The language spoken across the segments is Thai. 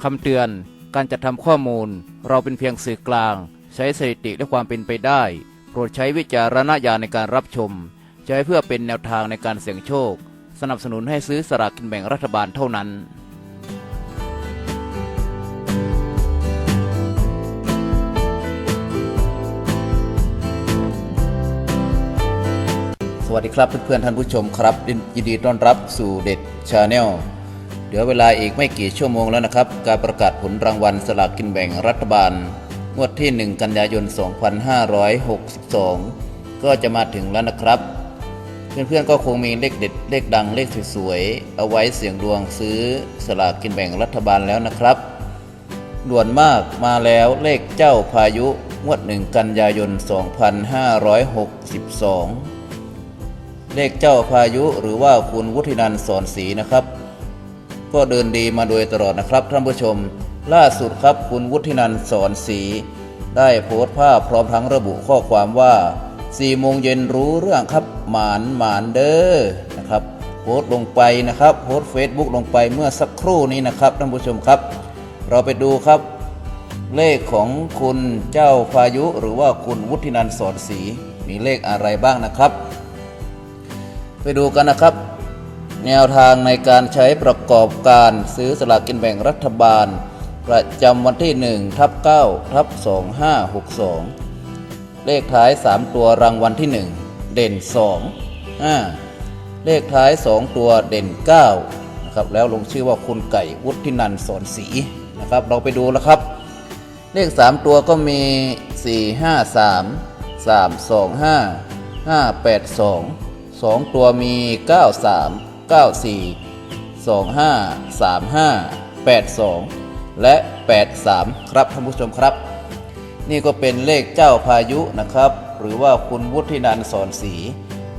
คำเตือนการจัดทำข้อมูลเราเป็นเพียงสื่อกลางใช้สถิติและความเป็นไปได้โปรดใช้วิจารณญาณในการรับชมใช้เพื่อเป็นแนวทางในการเสี่ยงโชคสนับสนุนให้ซื้อสลากกินแบ่งรัฐบาลเท่านั้นสวัสดีครับเพื่อนๆท่านผู้ชมครับยินดีต้อนรับสู่เด็ดชาแนลเดี๋ยวเวลาอีกไม่กี่ชั่วโมงแล้วนะครับการประกาศผลรางวัลสลากกินแบ่งรัฐบาลงวดที่1กันยายน2562ก็จะมาถึงแล้วนะครับเพื่อนๆก็คงมีเลขเด็ดเลขดังเลขสวยๆเอาไว้เสี่ยงดวงซื้อสลากกินแบ่งรัฐบาลแล้วนะครับด่วนมากมาแล้วเลขเจ้าพายุงวด1กันยายน2562เลขเจ้าพายุหรือว่าคุณวุฒินันท์สอนศรีนะครับก็เดินดีมาโดยตลอดนะครับท่านผู้ชมล่าสุดครับคุณวุฒินันท์สอนศรีได้โพสต์ภาพพร้อมทั้งระบุข้อความว่า4 โมงเย็นรู้เรื่องครับหมานเด้อนะครับโพสต์ลงไปนะครับโพสต์ Facebook ลงไปเมื่อสักครู่นี้นะครับท่านผู้ชมครับเราไปดูครับเลขของคุณเจ้าพายุหรือว่าคุณวุฒินันท์สอนศรีมีเลขอะไรบ้างนะครับไปดูกันนะครับแนวทางในการใช้ประกอบการซื้อสลากกินแบ่งรัฐบาลประจำวันที่1/9/2562เลขท้าย3ตัวรางวัลที่1เด่น2เลขท้าย2ตัวเด่น9นะครับแล้วลงชื่อว่าคุณไก่วุฒินันท์สอนศรีนะครับเราไปดูแล้วครับเลข3ตัวก็มี453 325 582 2ตัวมี93 94 25 35 82และ83ครับท่านผู้ชมครับนี่ก็เป็นเลขเจ้าพายุนะครับหรือว่าคุณวุฒินันท์สอนศรี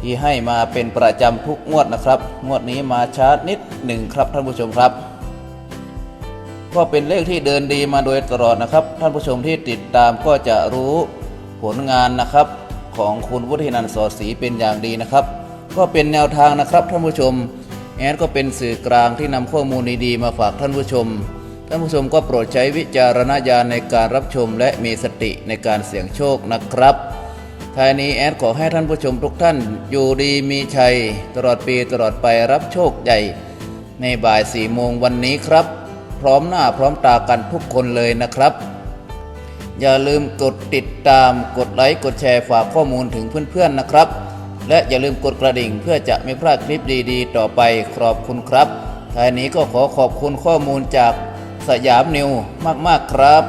ที่ให้มาเป็นประจำทุกงวดนะครับงวดนี้มาช้านิดหนึ่งครับท่านผู้ชมครับก็เป็นเลขที่เดินดีมาโดยตลอดนะครับท่านผู้ชมที่ติดตามก็จะรู้ผลงานนะครับของคุณวุฒินันท์สอนศรีเป็นอย่างดีนะครับก็เป็นแนวทางนะครับท่านผู้ชมแอดก็เป็นสื่อกลางที่นำข้อมูลดีๆมาฝากท่านผู้ชมก็โปรดใช้วิจารณญาณในการรับชมและมีสติในการเสี่ยงโชคนะครับท้ายนี้แอดขอให้ท่านผู้ชมทุกท่านอยู่ดีมีชัยตลอดปีตลอดไปรับโชคใหญ่ในบ่าย4 โมงวันนี้ครับพร้อมหน้าพร้อมตากันทุกคนเลยนะครับอย่าลืมกดติดตามกดไลค์กดแชร์ฝากข้อมูลถึงเพื่อนๆนะครับและอย่าลืมกดกระดิ่งเพื่อจะไม่พลาดคลิปดีๆต่อไปขอบคุณครับท้ายนี้ก็ขอขอบคุณข้อมูลจากสยามนิวมากๆครับ